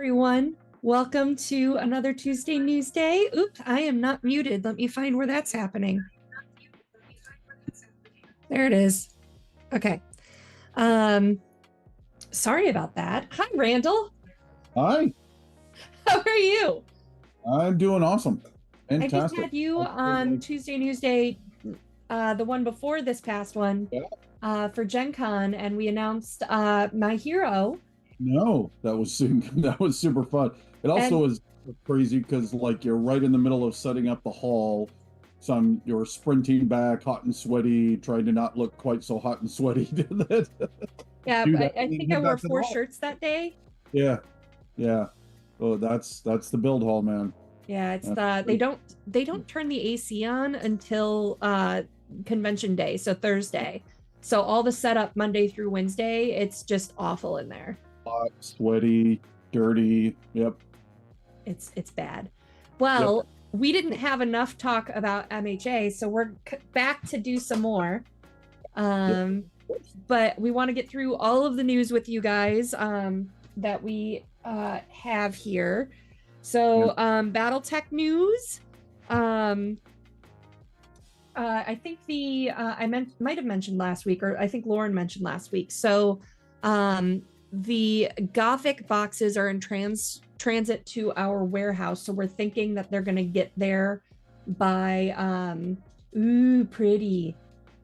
everyone. Welcome to another Tuesday Newsday. Oops, I am not muted. Let me find where that's happening. There it is. Okay. Sorry about that. Hi, Randall. Hi, How are you? I'm doing awesome. I just Fantastic. had you on Tuesday Newsday, the one before this past one, Yeah. for Gen Con, and we announced my hero. No, that was that was super fun. It also And was crazy because like you're right in the middle of setting up the hall. You're sprinting back, hot and sweaty, trying to not look quite so hot and sweaty. yeah, Do that I and think I head wore back to the four hall. shirts that day. Yeah, yeah. Oh, that's the build hall, man. Yeah, it's That's they don't turn the AC on until convention day, so Thursday. So all the setup Monday through Wednesday, it's just awful in there. hot, sweaty, dirty. Yep. It's bad. Yep. Well, we didn't have enough talk about MHA, so we're back to do some more. Yep. But we want to get through all of the news with you guys that we have here. So, battletech news. I think might have mentioned last week, or I think Lauren mentioned last week. So, the Gothic boxes are in transit to our warehouse. So we're thinking that they're going to get there by pretty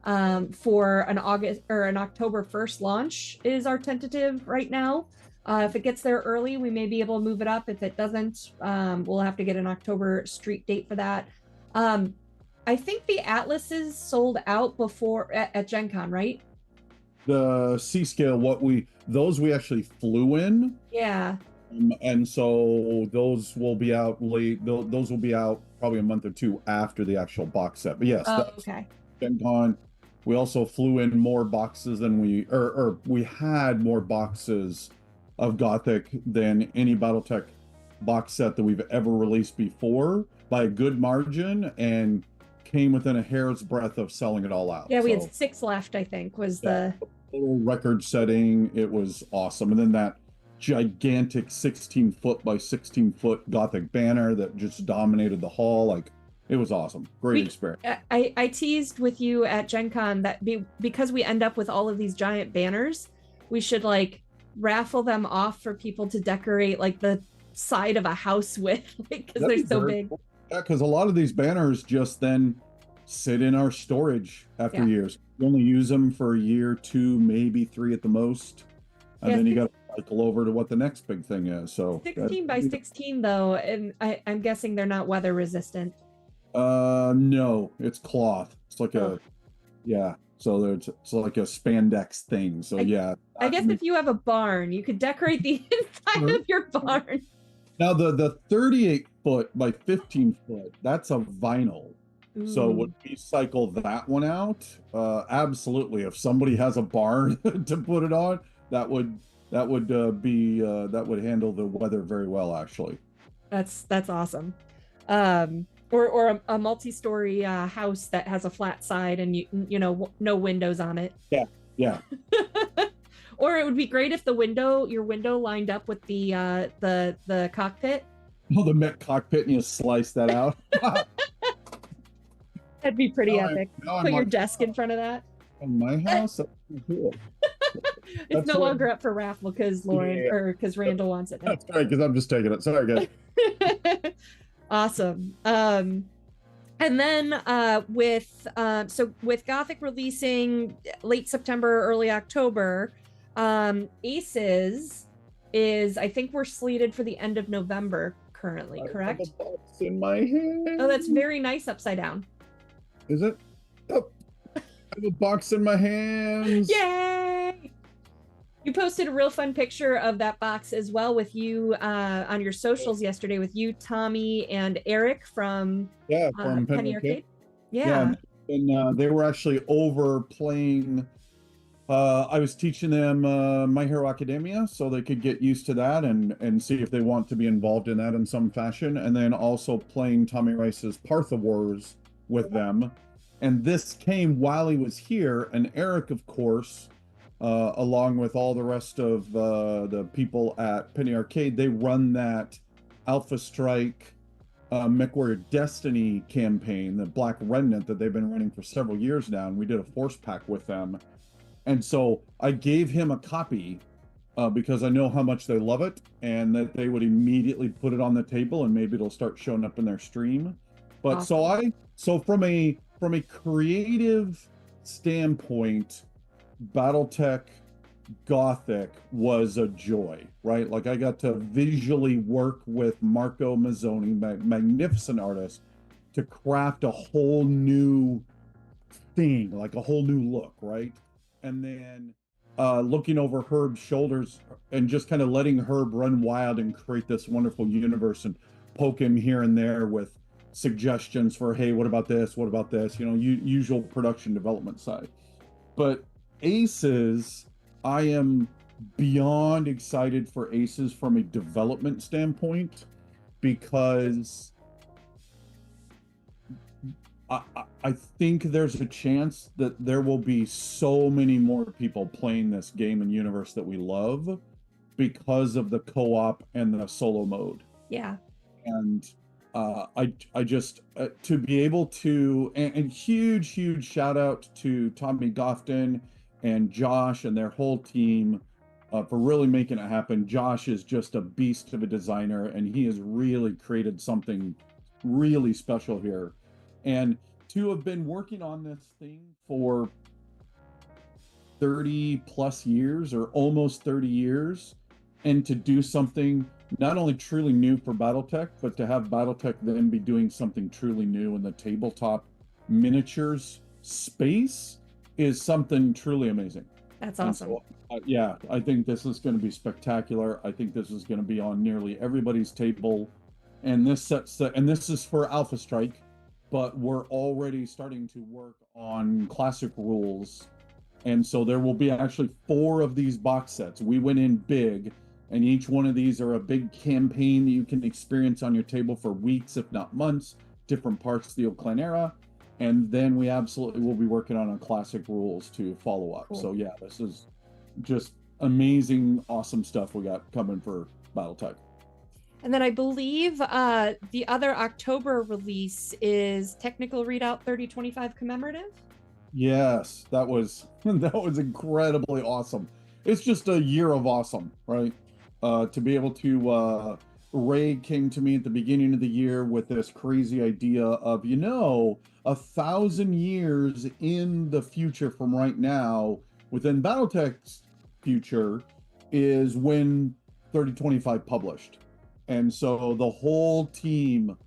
for an August or an October 1st launch is our tentative right now. If it gets there early, we may be able to move it up. If it doesn't, we'll have to get an October street date for that. I think the Atlases sold out before at Gen Con, right? The C scale, those we actually flew in. Yeah. And so those will be out late. Those will be out probably a month or two after the actual box set. But yes, that's Okay. Gen Con. We also flew in more boxes than we had more boxes of Gothic than any BattleTech box set that we've ever released before by a good margin, and came within a hair's breadth of selling it all out. Yeah, we had 6 left, I think, was the total record setting. It was awesome. And then that gigantic 16-foot by 16-foot Gothic banner that just dominated the hall. Like, it was awesome. Great experience. I teased with you at Gen Con that because we end up with all of these giant banners, we should like raffle them off for people to decorate like the side of a house with, because they're so big. Cool. Yeah, because a lot of these banners just then sit in our storage after years. We only use them for a year, 2, maybe 3 at the most. And then you got to cycle over to what the next big thing is. So 16 by 16 though, and I'm guessing they're not weather resistant. No, it's cloth. It's like so it's like a spandex thing. So I guess if you have a barn, you could decorate the inside of your barn. Now the 38-foot by 15-foot, that's a vinyl. Ooh. So would we cycle that one out? Absolutely. If somebody has a barn to put it on, that would handle the weather very well, actually. That's awesome. Or a multi-story house that has a flat side and you know no windows on it. Yeah. Or it would be great if your window lined up with the cockpit. Oh, the Met cockpit, and you slice that out. That'd be pretty epic. Put your desk in front of that. In my house, that's cool. It's no longer up for raffle because because Randall wants it now. That's right, because I'm just taking it. Sorry, guys. Awesome. And then with Gothic releasing late September, early October, Aces is, I think we're slated for the end of November currently, correct? I have a box in my hand. Oh, that's very nice upside down. Is it? Oh, I have a box in my hands. Yay! You posted a real fun picture of that box as well with you on your socials yesterday with you, Tommy, and Eric from Penny Arcade. Yeah. And they were actually over playing. I was teaching them My Hero Academia so they could get used to that and see if they want to be involved in that in some fashion. And then also playing Tommy Rice's Partha Wars with them. And this came while he was here. And Eric, of course, along with all the rest of the people at Penny Arcade. They run that Alpha Strike MechWarrior Destiny campaign, the Black Remnant that they've been running for several years now, and we did a force pack with them. And so I gave him a copy because I know how much they love it, and that they would immediately put it on the table, and maybe it'll start showing up in their stream. But Awesome. so from a creative standpoint, BattleTech Gothic was a joy, right? Like I got to visually work with Marco Mazzoni, magnificent artist, to craft a whole new thing, like a whole new look, right? And then looking over Herb's shoulders and just kind of letting Herb run wild and create this wonderful universe and poke him here and there with suggestions for, hey, what about this? What about this? You know, usual production development side. But Aces, I am beyond excited for Aces from a development standpoint because I think there's a chance that there will be so many more people playing this game and universe that we love because of the co-op and the solo mode. Yeah. And I just to be able to and huge shout out to Tommy Gofton and Josh and their whole team for really making it happen. Josh is just a beast of a designer, and he has really created something really special here. And to have been working on this thing for 30 plus years or almost 30 years, and to do something not only truly new for BattleTech, but to have BattleTech then be doing something truly new in the tabletop miniatures space is something truly amazing. That's And awesome. so, yeah, I think this is going to be spectacular. I think this is going to be on nearly everybody's table. And this and this is for Alpha Strike, but we're already starting to work on classic rules. And so there will be actually 4 of these box sets. We went in big, and each one of these are a big campaign that you can experience on your table for weeks, if not months, different parts of the Old Clan era. And then we absolutely will be working on classic rules to follow up. Cool. So yeah, this is just amazing, awesome stuff we got coming for BattleTech. And then I believe the other October release is Technical Readout 3025 Commemorative. Yes, that was incredibly awesome. It's just a year of awesome, right? To be able to Ray came to me at the beginning of the year with this crazy idea of, 1,000 years in the future from right now, within BattleTech's future, is when 3025 published. And so the whole team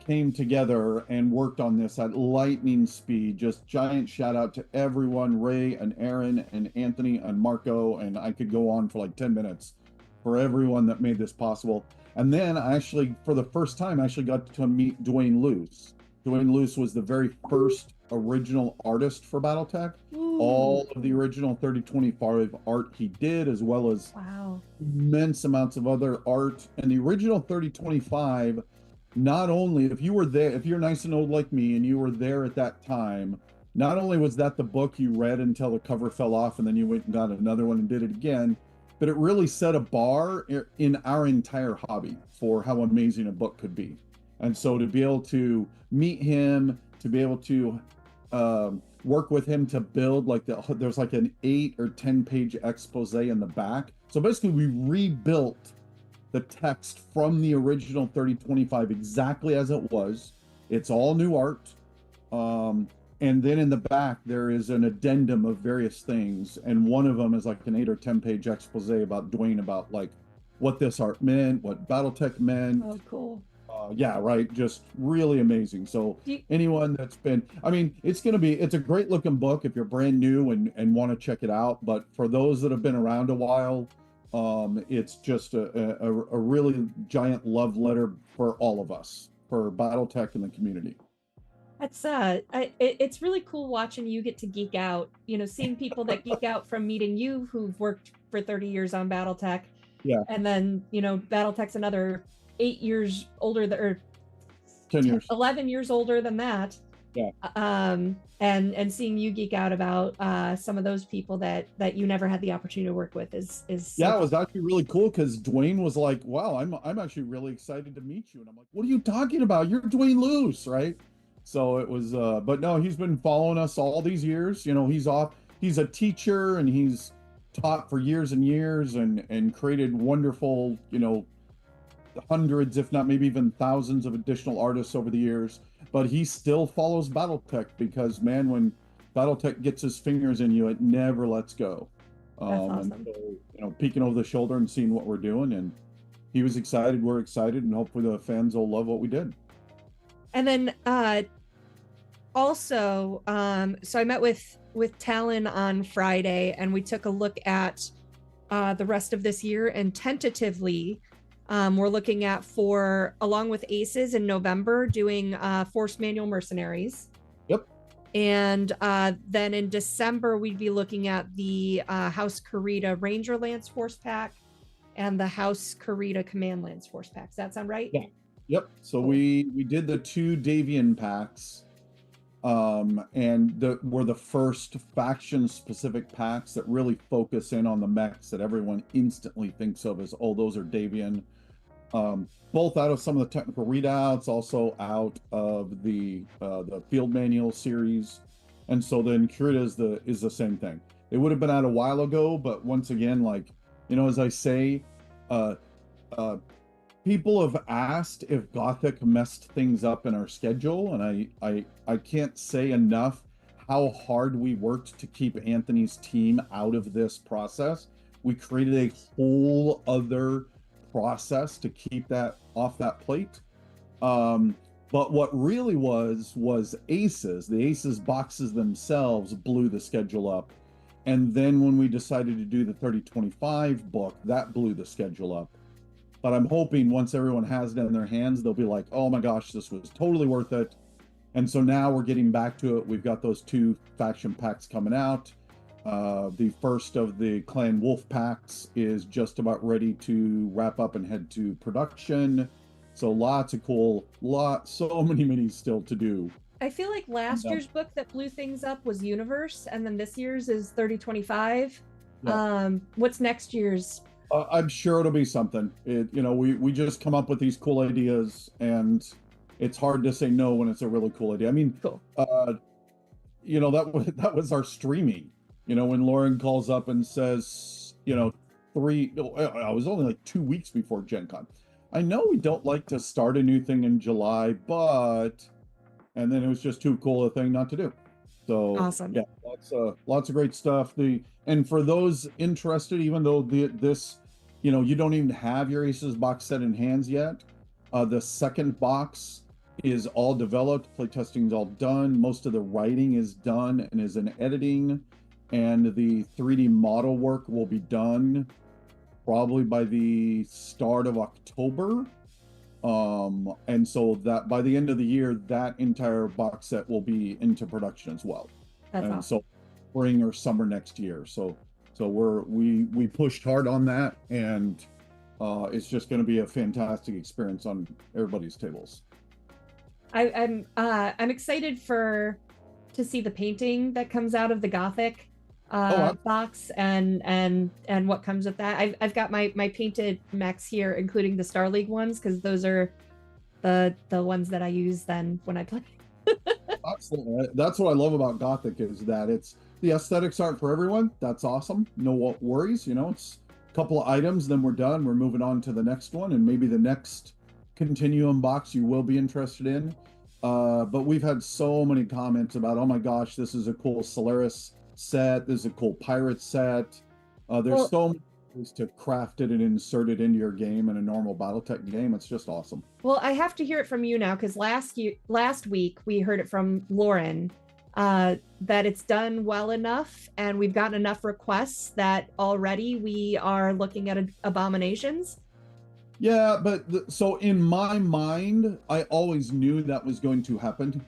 came together and worked on this at lightning speed. Just giant shout out to everyone, Ray and Aaron and Anthony and Marco, and I could go on for like 10 minutes for everyone that made this possible. And then I actually, for the first time, actually got to meet Dwayne Luce. Dwayne Luce was the very first original artist for BattleTech. All of the original 3025 art he did, as well as immense amounts of other art. And the original 3025, not only, if you were there, if you're nice and old like me and you were there at that time, not only was that the book you read until the cover fell off and then you went and got another one and did it again, but it really set a bar in our entire hobby for how amazing a book could be. And so to be able to meet him, to be able to work with him to build there's like an 8 or 10 page expose in the back. So basically we rebuilt the text from the original 3025 exactly as it was. It's all new art. And then in the back, there is an addendum of various things. And one of them is like an 8 or 10 page expose about Dwayne, about like what this art meant, what BattleTech meant. Oh, cool. Yeah, right. Just really amazing. So anyone that's been, I mean, it's a great looking book if you're brand new and want to check it out. But for those that have been around a while, it's just a really giant love letter for all of us, for BattleTech and the community. That's it's really cool watching you get to geek out, seeing people that geek out from meeting you who've worked for 30 years on BattleTech. Yeah. And then, BattleTech's another 8 years older, or 10 years, 11 years older than that. Yeah. And seeing you geek out about some of those people that you never had the opportunity to work with is so Yeah, it cool. was actually really cool because Dwayne was like, "Wow, I'm actually really excited to meet you." And I'm like, "What are you talking about? You're Dwayne Luce, right?" So it was, but no, he's been following us all these years. You know, he's a teacher and he's taught for years and years and created wonderful, hundreds, if not maybe even thousands of additional artists over the years. But he still follows battletech because, man, when battletech gets his fingers in you, it never lets go. That's And awesome. so, peeking over the shoulder and seeing what we're doing, and he was excited, we're excited, and hopefully the fans will love what we did. And then also, so I met with Talon on Friday, and we took a look at the rest of this year, and tentatively, we're looking at, for along with Aces in November, doing Force Manual Mercenaries. Yep. And then in December, we'd be looking at the House Karita Ranger Lance Force Pack and the House Karita Command Lance Force Pack. Does that sound right? Yeah. Yep. So Cool. we did the 2 Davian packs, and were the first faction specific packs that really focus in on the mechs that everyone instantly thinks of as, oh, those are Davian. Both out of some of the technical readouts, also out of the field manual series, and so then Kurita is the same thing. It would have been out a while ago, but once again, like, as I say, uh, uh, people have asked if Gothic messed things up in our schedule, and I can't say enough how hard we worked to keep Anthony's team out of this process. We created a whole other process to keep that off that plate. But what really was Aces. The Aces boxes themselves blew the schedule up. And then when we decided to do the 3025 book, that blew the schedule up. But I'm hoping once everyone has it in their hands, they'll be like, oh my gosh, this was totally worth it. And so now we're getting back to it. We've got those 2 faction packs coming out. The first of the Clan Wolf packs is just about ready to wrap up and head to production. So lots of so many minis still to do. I feel like last year's book that blew things up was Universe, and then this year's is 3025. Yeah. What's next year's? I'm sure it'll be something. We just come up with these cool ideas, and it's hard to say no when it's a really cool idea. I mean, Cool. that was our streaming. When Lauren calls up and says, I was only like 2 weeks before Gen Con. I know we don't like to start a new thing in July, and then it was just too cool a thing not to do. So Awesome. Yeah, lots of great stuff. And for those interested, even though this, you don't even have your Aces box set in hands yet, the second box is all developed. Playtesting is all done. Most of the writing is done and is in editing, and the 3D model work will be done probably by the start of October. And so that by the end of the year, that entire box set will be into production as well. That's and awesome. So spring or summer next year. So we pushed hard on that, and it's just going to be a fantastic experience on everybody's tables. I'm excited to see the painting that comes out of the Gothic box and what comes with that. I've got my painted mechs here, including the Star League ones, because those are the ones that I use then when I play. Absolutely. That's what I love about Gothic, is that the aesthetics aren't for everyone. That's awesome. No worries. It's a couple of items, then we're done. We're moving on to the next one, and maybe the next Continuum box you will be interested in. But we've had so many comments about, oh my gosh, this is a cool Solaris set. This is a cool pirate set. There's so many ways to craft it and insert it into your game in a normal Battletech game. It's just awesome. Well, I have to hear it from you now, because last week we heard it from Lauren that it's done well enough, and we've gotten enough requests that already we are looking at abominations. Yeah, but so in my mind, I always knew that was going to happen.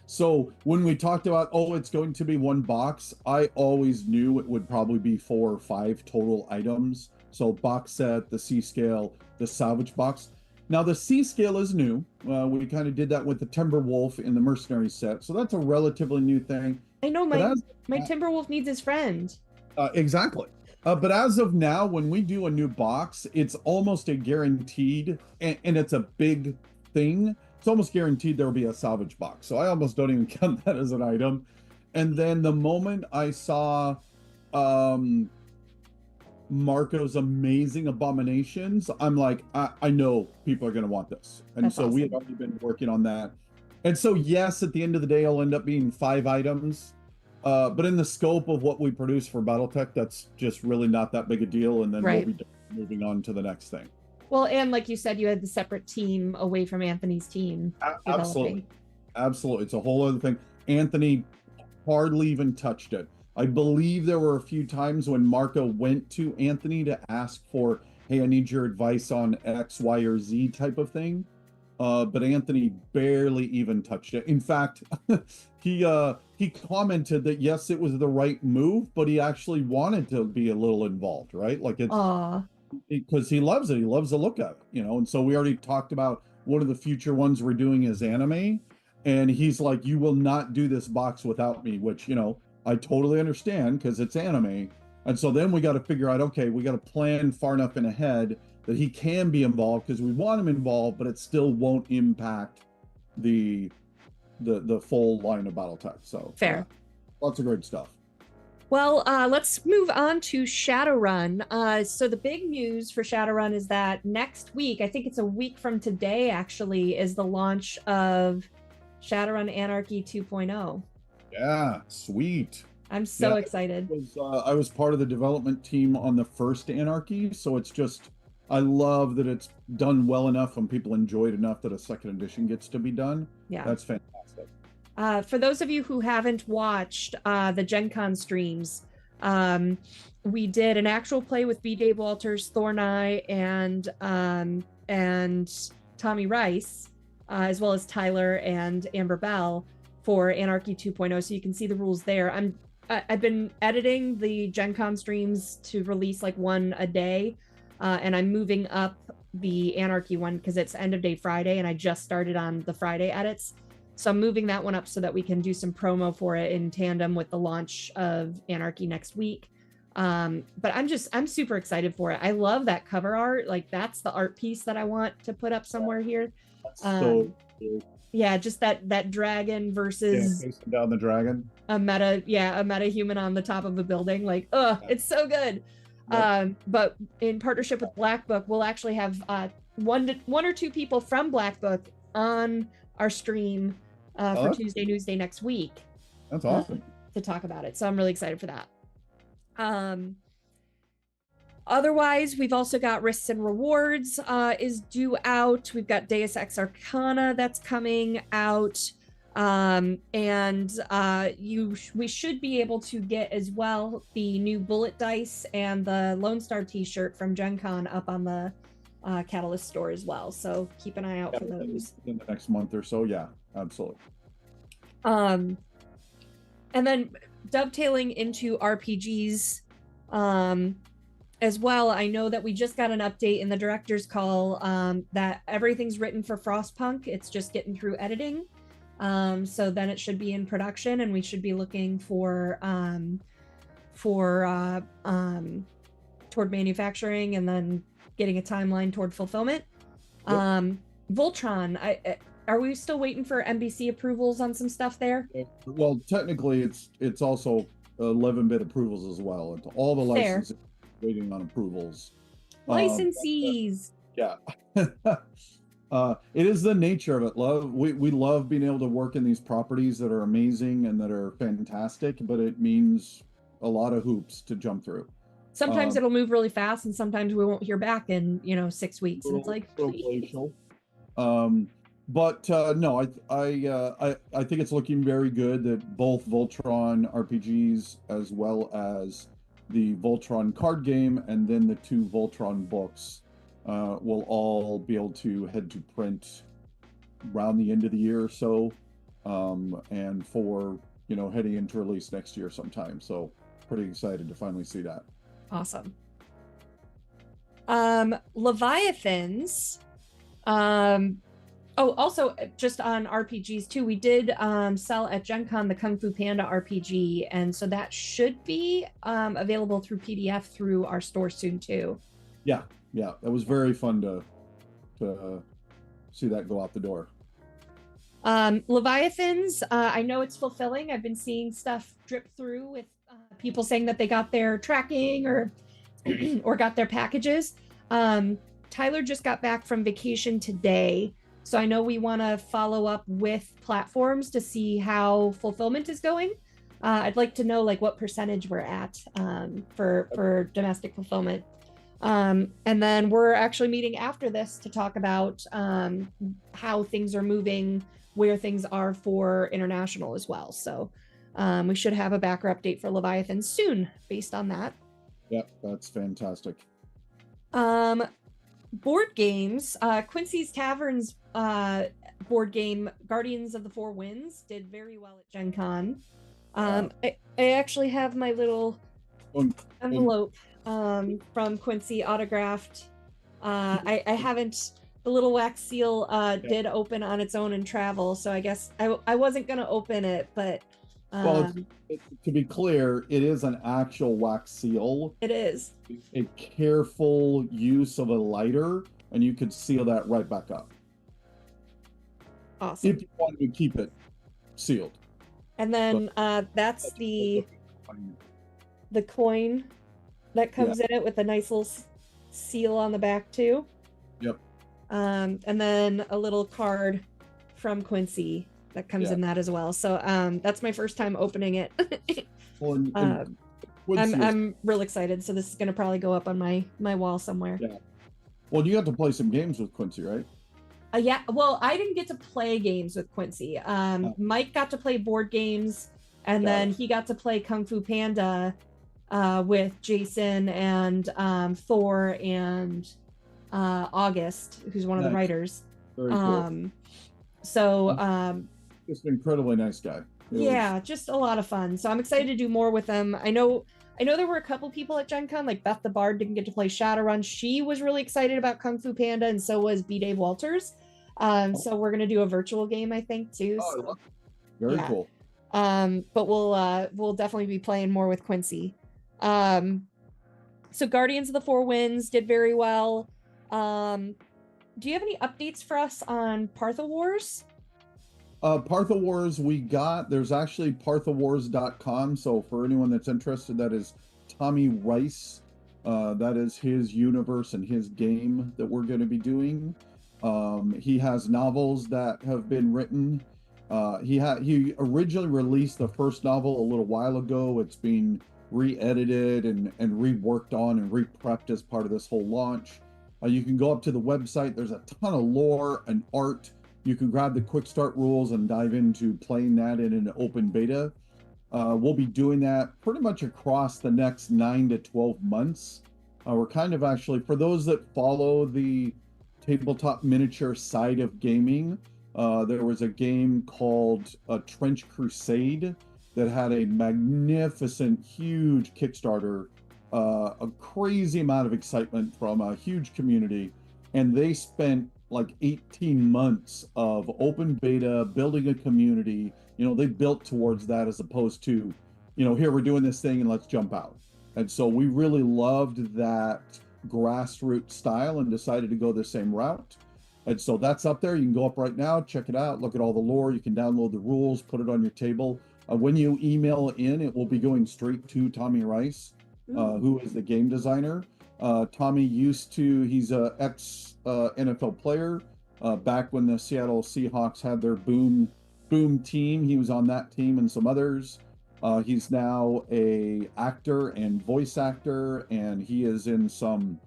So when we talked about, oh, it's going to be 1 box, I always knew it would probably be 4 or 5 total items. So box set, the C scale, the salvage box. Now the C scale is new. We kind of did that with the Timberwolf in the Mercenary set, so that's a relatively new thing. I know But as my Timberwolf needs his friend. exactly. But as of now, when we do a new box, it's almost a guaranteed, and it's a big thing. It's almost guaranteed there will be a salvage box. So I almost don't even count that as an item. And then the moment I saw Marco's amazing abominations, I'm like, I know people are going to want this. And That's so we had awesome. already been working on that. And so, yes, at the end of the day, it'll end up being 5 items. But in the scope of what we produce for Battletech, that's just really not that big a deal. And then we'll Right. be moving on to the next thing. Well, and like you said, you had the separate team away from Anthony's team Absolutely. developing. Absolutely. It's a whole other thing. Anthony hardly even touched it. I believe there were a few times when Marco went to Anthony to ask for, hey, I need your advice on X, Y, or Z type of thing. But Anthony barely even touched it. In fact, he commented that yes, it was the right move, but he actually wanted to be a little involved, right? Like it's Aw, because he loves it. He loves the look of it, you know. And so we already talked about one of the future ones we're doing is anime. And he's like, you will not do this box without me, which, you know, I totally understand because it's anime. And so then we got to figure out, okay, we got to plan far enough in ahead that he can be involved because we want him involved, but it still won't impact the full line of Battletech. So fair. yeah, lots of great stuff. Well, let's move on to Shadowrun. So the big news for Shadowrun is that next week, I think it's a week from today, actually, is the launch of Shadowrun Anarchy 2.0. Yeah, sweet. I'm so Yeah, excited. I was part of the development team on the first Anarchy, so it's just I love that it's done well enough and people enjoy it enough that a second edition gets to be done. Yeah. That's fantastic. For those of you who haven't watched the Gen Con streams, we did an actual play with B. Dave Walters, Thorneye, and Tommy Rice, as well as Tyler and Amber Bell for Anarchy 2.0. So you can see the rules there. I've been editing the Gen Con streams to release like one a day, and I'm moving up the Anarchy one because it's end of day Friday, and I just started on the Friday edits. So I'm moving that one up so that we can do some promo for it in tandem with the launch of Anarchy next week. But I'm super excited for it. I love that cover art. Like that's the art piece that I want to put up somewhere here. So cool. Yeah, just that dragon versus facing down the dragon. a meta human on the top of a building. Like, it's so good. Yep. But in partnership with Black Book, we'll actually have one or two people from Black Book on our stream for Tuesday Newsday next week. That's awesome. To talk about it. So I'm really excited for that. Otherwise, we've also got Risks and Rewards is due out. We've got Deus Ex Arcana that's coming out. We should be able to get as well the new Bullet Dice and the Lone Star t-shirt from Gen Con up on the Catalyst store as well. So keep an eye out for those. In the next month or so, yeah, absolutely. And then dovetailing into RPGs, as well, I know that we just got an update in the director's call that everything's written for Frostpunk. It's just getting through editing. So then it should be in production, and we should be looking toward manufacturing and then getting a timeline toward fulfillment. Yep. Voltron, are we still waiting for NBC approvals on some stuff there? Well, technically, it's also 11-bit approvals as well. It's all the licenses waiting on approvals. Licensees. Yeah. It is the nature of it. We love being able to work in these properties that are amazing and that are fantastic, but it means a lot of hoops to jump through. Sometimes it'll move really fast, and sometimes we won't hear back in 6 weeks, and it's like, please. But no, I think it's looking very good that both Voltron RPGs as well as the Voltron card game and then the 2 Voltron books will all be able to head to print around the end of the year or so, and for heading into release next year sometime. So pretty excited to finally see that. Awesome. Leviathans Um, oh, also just on RPGs too, we did sell at Gen Con the Kung Fu Panda RPG, and so that should be available through PDF through our store soon too. Yeah, yeah, that was very fun to see that go out the door. Leviathans, I know it's fulfilling. I've been seeing stuff drip through with people saying that they got their tracking or or got their packages. Tyler just got back from vacation today, so I know we want to follow up with platforms to see how fulfillment is going. I'd like to know like what percentage we're at for domestic fulfillment. And then we're actually meeting after this to talk about how things are moving, where things are for international as well. So we should have a backer update for Leviathan soon based on that. Yep, that's fantastic. Board games, Quincy's Taverns board game, Guardians of the Four Winds, did very well at Gen Con. I actually have my little envelope from Quincy autographed. I haven't, the little wax seal did open on its own in travel, so I guess I wasn't gonna open it, but well, to be clear, it is an actual wax seal. it is a careful use of a lighter, and you could seal that right back up. Awesome. If you wanted to keep it sealed. And then that's the coin that comes in it with a nice little seal on the back too. Yep. And then a little card from Quincy that comes in that as well. So that's my first time opening it. Well, I'm real excited. So this is gonna probably go up on my wall somewhere. Yeah. Well, you got to play some games with Quincy, right? Yeah. Well, I didn't get to play games with Quincy. Mike got to play board games, and then he got to play Kung Fu Panda with Jason and Thor and August, who's one of the writers. Very cool. So just an incredibly nice guy. Yeah, just a lot of fun. So I'm excited to do more with them. I know there were a couple people at Gen Con, like Beth the Bard didn't get to play Shadowrun. She was really excited about Kung Fu Panda, and so was B. Dave Walters. So we're gonna do a virtual game, I think, too. Oh, so, very cool. But we'll definitely be playing more with Quincy. So Guardians of the Four Winds did very well. Do you have any updates for us on Partha Wars? Partha Wars, there's actually parthawars.com. So for anyone that's interested, that is Tommy Rice. That is his universe and his game that we're going to be doing. He has novels that have been written. He originally released the first novel a little while ago. It's been re-edited and reworked on and re-prepped as part of this whole launch. You can go up to the website. There's a ton of lore and art. You can grab the quick start rules and dive into playing that in an open beta. We'll be doing that pretty much across the next 9 to 12 months. We're kind of actually, for those that follow the tabletop miniature side of gaming, there was a game called Trench Crusade that had a magnificent, huge Kickstarter, a crazy amount of excitement from a huge community. And they spent like 18 months of open beta, building a community. They built towards that as opposed to, here we're doing this thing and let's jump out. And so we really loved that grassroots style and decided to go the same route. And so that's up there. You can go up right now, check it out, look at all the lore. You can download the rules, put it on your table. When you email in, it will be going straight to Tommy Rice, who is the game designer. Tommy he's a ex NFL player. Back when the Seattle Seahawks had their boom team, he was on that team and some others. He's now a actor and voice actor, and he is in some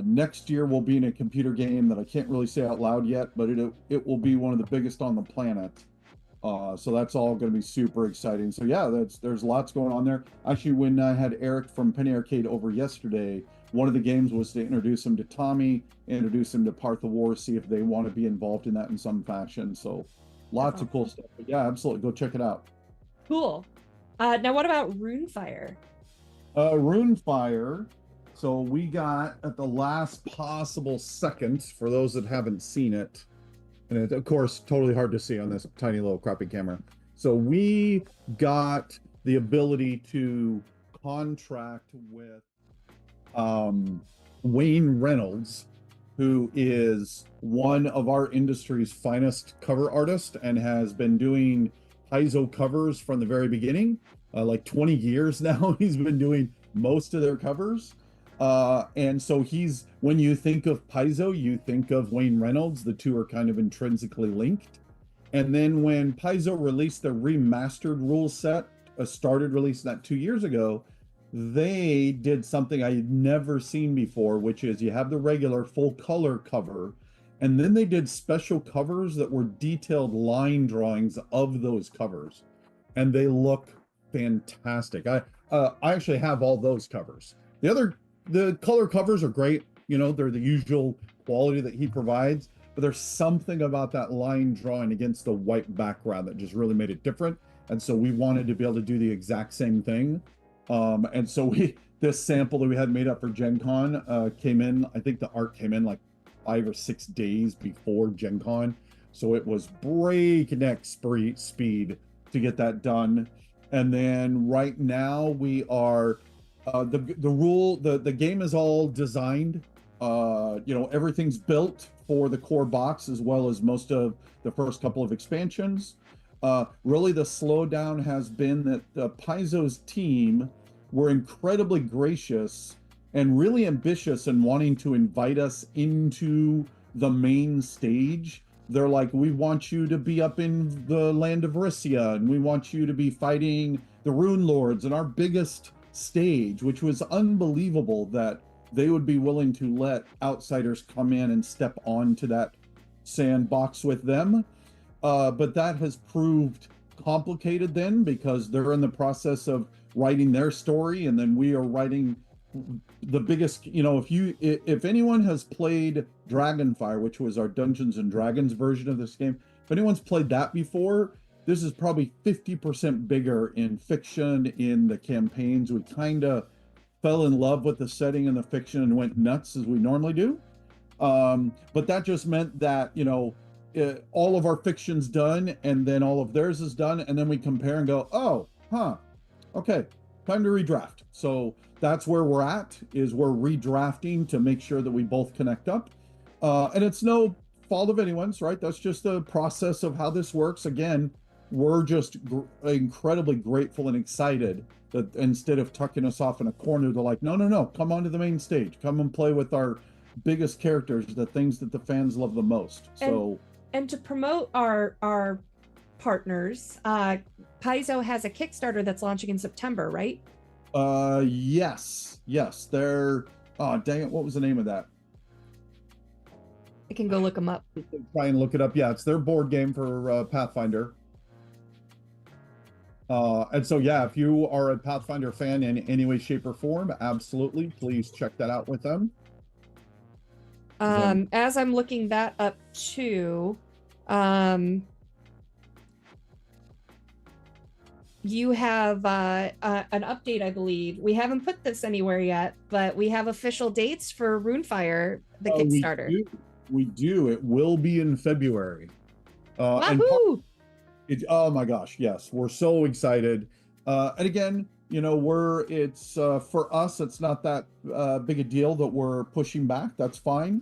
next year will be in a computer game that I can't really say out loud yet, but it will be one of the biggest on the planet. So that's all going to be super exciting. So yeah, there's lots going on there. Actually, when I had Eric from Penny Arcade over yesterday, one of the games was to introduce him to Tommy, introduce him to Partha Wars, see if they want to be involved in that in some fashion. So lots of cool stuff. But yeah, absolutely, go check it out. Cool. Now what about Runefire? Runefire. So we got at the last possible second, for those that haven't seen it, and it, of course, totally hard to see on this tiny little crappy camera. So we got the ability to contract with Wayne Reynolds, who is one of our industry's finest cover artists and has been doing Paizo covers from the very beginning. Like 20 years now, he's been doing most of their covers. And so when you think of Paizo, you think of Wayne Reynolds. The two are kind of intrinsically linked. And then when Paizo released the remastered rule set, started releasing that 2 years ago, they did something I had never seen before, which is you have the regular full color cover, and then they did special covers that were detailed line drawings of those covers, and they look fantastic. I actually have all those covers. The color covers are great. You know, they're the usual quality that he provides, but there's something about that line drawing against the white background that just really made it different. And so we wanted to be able to do the exact same thing. And so this sample that we had made up for Gen Con came in, I think the art came in like 5 or 6 days before Gen Con. So it was breakneck speed to get that done. And then right now we are, the game is all designed. You know, everything's built for the core box as well as most of the first couple of expansions. Really the slowdown has been that Paizo's team were incredibly gracious and really ambitious in wanting to invite us into the main stage. They're like, we want you to be up in the land of Rissia, and we want you to be fighting the Rune Lords in our biggest stage, which was unbelievable that they would be willing to let outsiders come in and step onto that sandbox with them. But that has proved complicated then, because they're in the process of writing their story, and then we are writing the biggest, you know, if anyone has played Dragonfire, which was our Dungeons and Dragons version of this game, if anyone's played that before, this is probably 50% bigger in fiction, in the campaigns. We kind of fell in love with the setting and the fiction and went nuts as we normally do. But that just meant that, you know, all of our fiction's done, and then all of theirs is done, and then we compare and go, oh, okay, time to redraft. So that's where we're at, is we're redrafting to make sure that we both connect up. And it's no fault of anyone's, right? That's just the process of how this works. Again, we're just incredibly grateful and excited that instead of tucking us off in a corner, they're like, no, come onto the main stage. Come and play with our biggest characters, the things that the fans love the most. And to promote our partners, Paizo has a Kickstarter that's launching in September, right? Yes. They're, oh, dang it, what was the name of that? I can go look them up. Try and look it up. Yeah, it's their board game for Pathfinder. And so, yeah, if you are a Pathfinder fan in any way, shape, or form, absolutely, please check that out with them. As I'm looking that up too, you have an update, I believe. We haven't put this anywhere yet, but we have official dates for Runefire, the Kickstarter. We do. It will be in February. Wahoo! Oh my gosh, yes, we're so excited. And again, you know, it's for us, it's not that big a deal that we're pushing back. That's fine.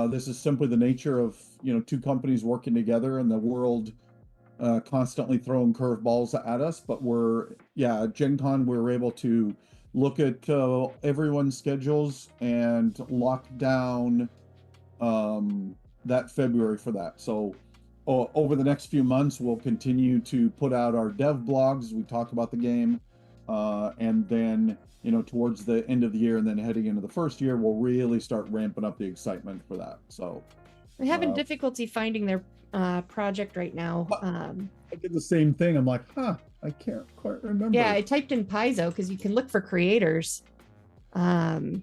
This is simply the nature of, you know, two companies working together and the world constantly throwing curveballs at us. But Gen Con, we were able to look at everyone's schedules and lock down that February for that. So over the next few months, we'll continue to put out our dev blogs as we talk about the game. And then, you know, towards the end of the year and then heading into the first year, we'll really start ramping up the excitement for that. So we're having difficulty finding their project right now. I did the same thing. I'm like, I can't quite remember. Yeah, I typed in Paizo because you can look for creators. But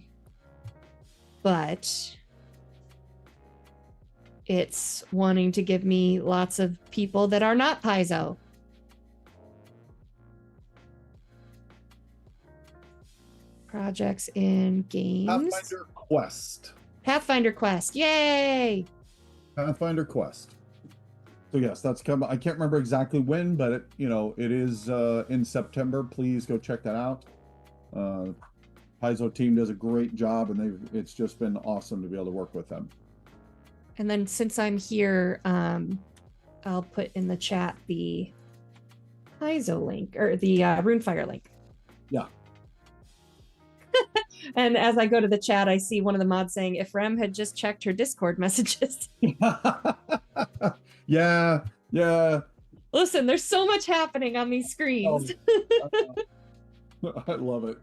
it's wanting to give me lots of people that are not Paizo. projects in games. Pathfinder Quest. Pathfinder Quest. Yay! Pathfinder Quest. So yes, that's coming. I can't remember exactly when, but it, it is in September. Please go check that out. Paizo team does a great job, and it's just been awesome to be able to work with them. And then since I'm here, I'll put in the chat the Paizo link or the Runefire link. Yeah. And as I go to the chat, I see one of the mods saying, if Rem had just checked her Discord messages. Yeah. Listen, there's so much happening on these screens. I love it.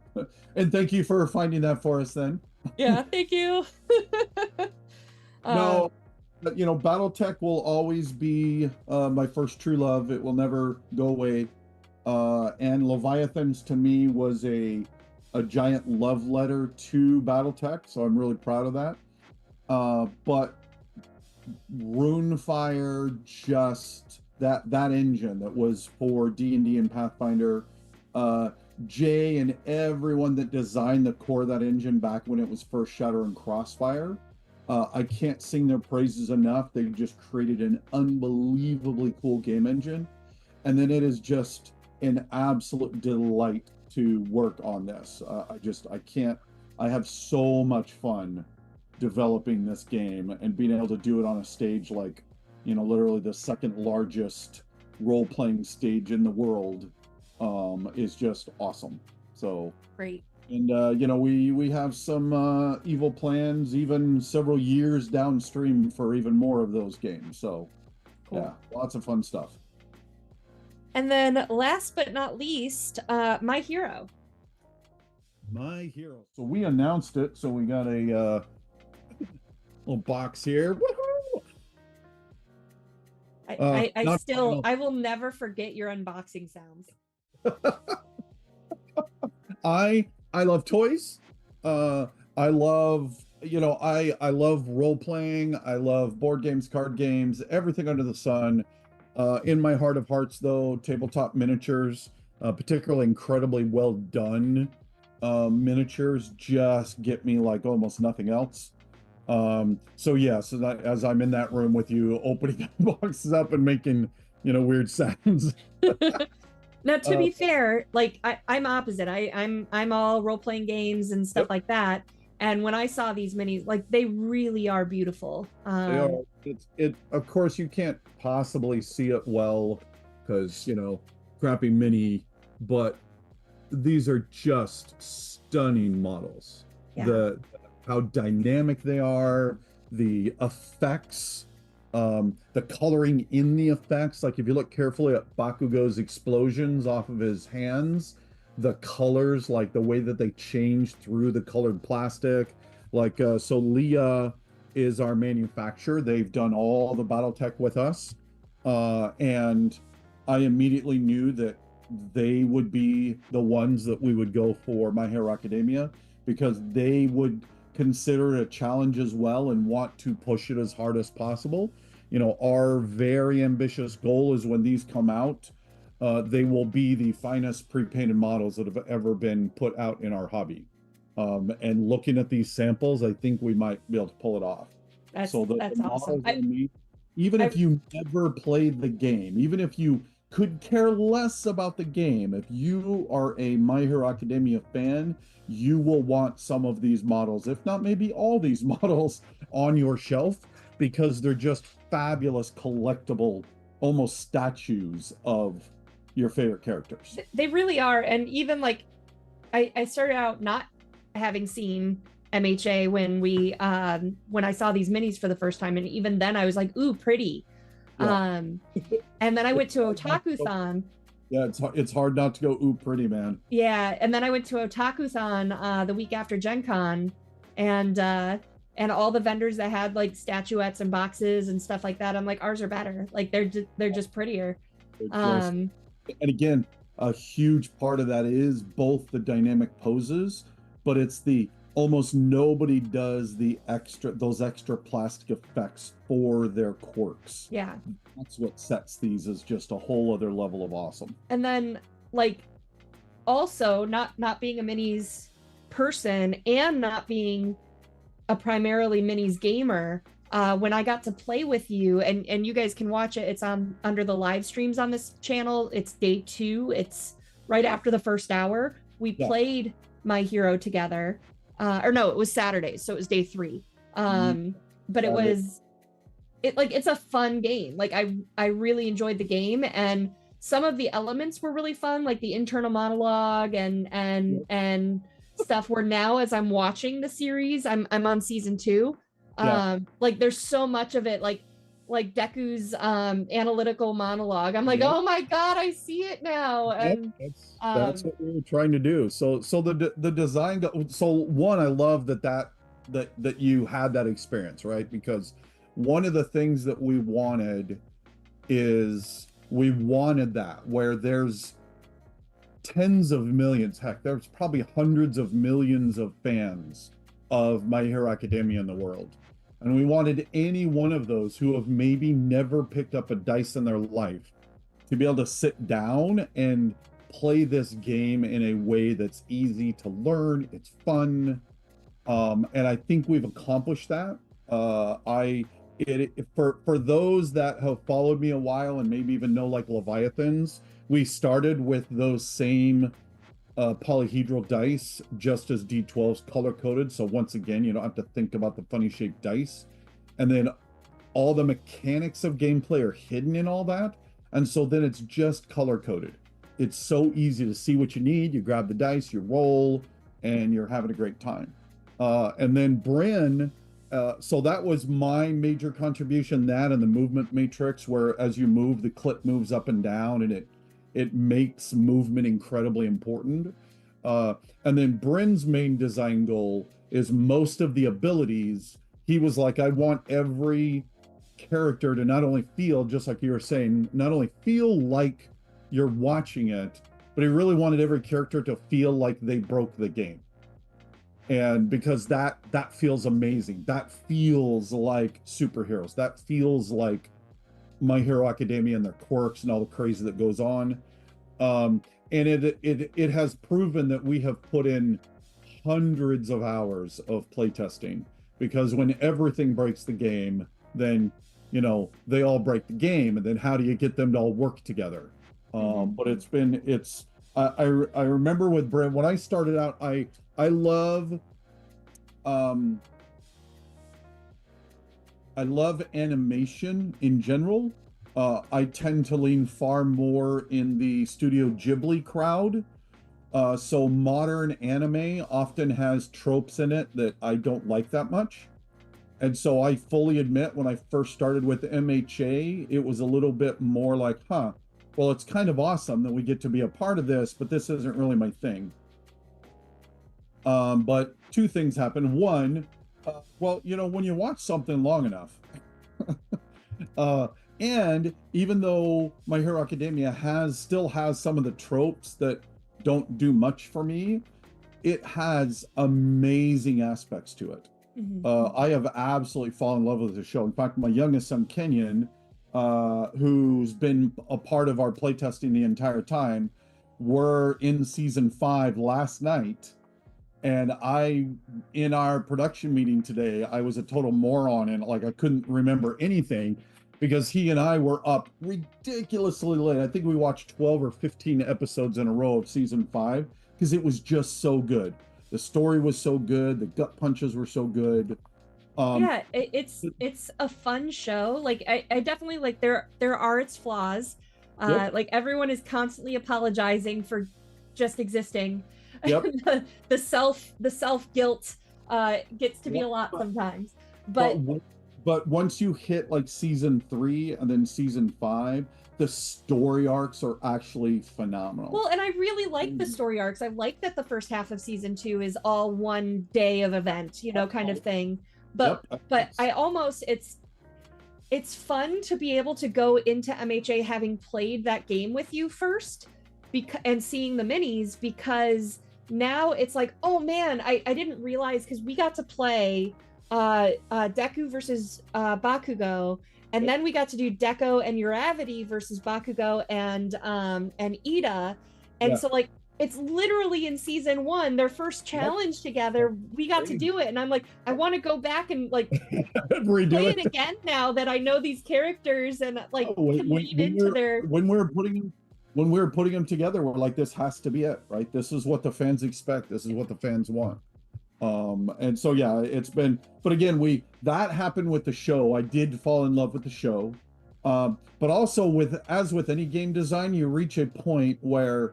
And thank you for finding that for us then. Yeah, thank you. No, but, battletech will always be my first true love. It will never go away. And Leviathans to me was a giant love letter to battletech, so I'm really proud of that. But Runefire, just that engine that was for D&D and Pathfinder, Jay and everyone that designed the core of that engine back when it was first Shadowrun Crossfire, I can't sing their praises enough. They just created an unbelievably cool game engine, and then it is just an absolute delight to work on this. I have so much fun developing this game and being able to do it on a stage like, literally the second largest role-playing stage in the world, is just awesome. So great. And we have some evil plans even several years downstream for even more of those games. So cool. Yeah, lots of fun stuff. And then last but not least, My Hero. My Hero. So we announced it. So we got a little box here. Woohoo! I will never forget your unboxing sounds. I love toys. I love, I love role playing. I love board games, card games, everything under the sun. In my heart of hearts, though, tabletop miniatures, particularly incredibly well done miniatures, just get me like almost nothing else. So that, as I'm in that room with you, opening boxes up and making, weird sounds. Now, to be fair, like I'm opposite. I'm all role-playing games and stuff like that. And when I saw these minis, like they really are beautiful. They are. Of course, you can't possibly see it well because crappy mini, but these are just stunning models. Yeah. How dynamic they are, the effects. The coloring in the effects, like if you look carefully at Bakugo's explosions off of his hands, the colors, like the way that they change through the colored plastic, like so Leah is our manufacturer. They've done all the battletech with us, and I immediately knew that they would be the ones that we would go for My Hero Academia, because they would consider it a challenge as well and want to push it as hard as possible. Our very ambitious goal is when these come out, they will be the finest pre-painted models that have ever been put out in our hobby. And looking at these samples, I think we might be able to pull it off. That's awesome. Even if you never played the game, even if you could care less about the game, if you are a My Hero Academia fan, you will want some of these models, if not maybe all these models, on your shelf, because they're just fabulous collectible, almost statues of your favorite characters. They really are. And even like I started out not having seen MHA when I saw these minis for the first time, and even then I was like, ooh, pretty. Yeah. And then I went to Otaku-thon. Yeah, it's hard not to go ooh, pretty, man. Yeah, and then I went to Otaku-thon the week after Gen Con, and all the vendors that had like statuettes and boxes and stuff like that, I'm like, ours are better. Like they're just prettier. And again, a huge part of that is both the dynamic poses, but it's the almost nobody does those extra plastic effects for their quirks. Yeah. That's what sets these as just a whole other level of awesome. And then like also not being a minis person and not being a primarily minis gamer, when I got to play with you, and you guys can watch it, it's on under the live streams on this channel. It's day 2. It's right after the first hour. We played My Hero together. Or no, it was Saturday, so it was day 3. But it's a fun game. Like I really enjoyed the game, and some of the elements were really fun, like the internal monologue and stuff, where now as I'm watching the series, I'm on season 2. Like there's so much of it, like Deku's analytical monologue. I'm like, oh my god, I see it now. And that's what we were trying to do. So the design. So one, I love that you had that experience, right? Because one of the things that we wanted is that where there's tens of millions, heck, there's probably hundreds of millions of fans of My Hero Academia in the world. And we wanted any one of those who have maybe never picked up a dice in their life to be able to sit down and play this game in a way that's easy to learn, it's fun. And I think we've accomplished that. For those that have followed me a while and maybe even know like Leviathans, we started with those same polyhedral dice, just as D12's color coded. So once again, you don't have to think about the funny shaped dice. And then all the mechanics of gameplay are hidden in all that. And so then it's just color coded. It's so easy to see what you need. You grab the dice, you roll, and you're having a great time. And then Bryn, so that was my major contribution, that and the movement matrix, where as you move, the clip moves up and down, and it makes movement incredibly important. And then Bryn's main design goal is most of the abilities. He was like, I want every character to not only feel, just like you were saying, not only feel like you're watching it, but he really wanted every character to feel like they broke the game. And because that feels amazing. That feels like superheroes. That feels like My Hero Academia and their quirks and all the crazy that goes on. And it has proven that we have put in hundreds of hours of playtesting, because when everything breaks the game, then they all break the game, and then how do you get them to all work together? But I remember with Brent when I started out, I love animation in general. I tend to lean far more in the Studio Ghibli crowd. So modern anime often has tropes in it that I don't like that much. And so I fully admit, when I first started with MHA, it was a little bit more like, well, it's kind of awesome that we get to be a part of this, but this isn't really my thing. But two things happen. One, well, when you watch something long enough, and even though My Hero Academia still has some of the tropes that don't do much for me, it has amazing aspects to it. I have absolutely fallen in love with the show. In fact, my youngest son, Kenyon, who's been a part of our playtesting the entire time, we're in season 5 last night. And in our production meeting today, I was a total moron, and I couldn't remember anything because he and I were up ridiculously late. I think we watched 12 or 15 episodes in a row of season 5 because it was just so good. The story was so good. The gut punches were so good. It's a fun show. I definitely there are its flaws. Like everyone is constantly apologizing for just existing. Yep. the self guilt gets to be a lot sometimes. But once you hit season 3 and then season 5, the story arcs are actually phenomenal. Well, and I really like the story arcs. I like that the first half of season 2 is all one day of event, kind of thing. But I almost it's fun to be able to go into MHA having played that game with you first, and seeing the minis, because now it's like, oh man, I didn't realize, because we got to play Deku versus Bakugo, and then we got to do Deko and Uravity versus Bakugo and Ida, and so it's literally in season 1, their first challenge together. We got to do it, and I'm like, I want to go back and like redo play it it again now that I know these characters and like Oh, can lean into their. when we were putting them together, we're like, this has to be it, right? This is what the fans expect. This is what the fans want. And so yeah, it's been. But again, that happened with the show. I did fall in love with the show, but also as with any game design, you reach a point where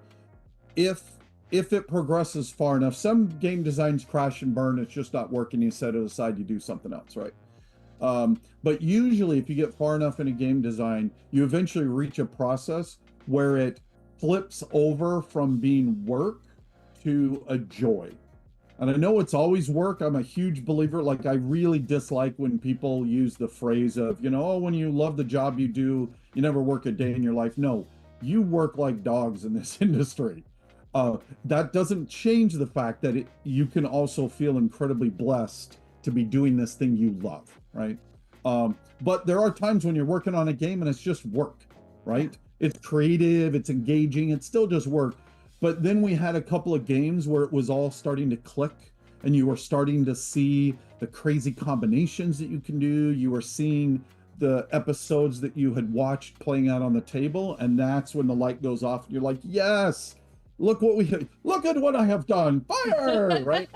if it progresses far enough, some game designs crash and burn. It's just not working. You set it aside. You do something else, right? But usually if you get far enough in a game design, you eventually reach a process where it flips over from being work to a joy. And I know it's always work. I'm a huge believer. Like, I really dislike when people use the phrase of, oh, when you love the job you do, you never work a day in your life. No, you work like dogs in this industry. That doesn't change the fact that you can also feel incredibly blessed to be doing this thing you love, right? But there are times when you're working on a game and it's just work, right? It's creative, it's engaging, it's still just work. But then we had a couple of games where it was all starting to click and you were starting to see the crazy combinations that you can do. You were seeing the episodes that you had watched playing out on the table, and that's when the light goes off. You're like, yes, look at what I have done. Fire, right?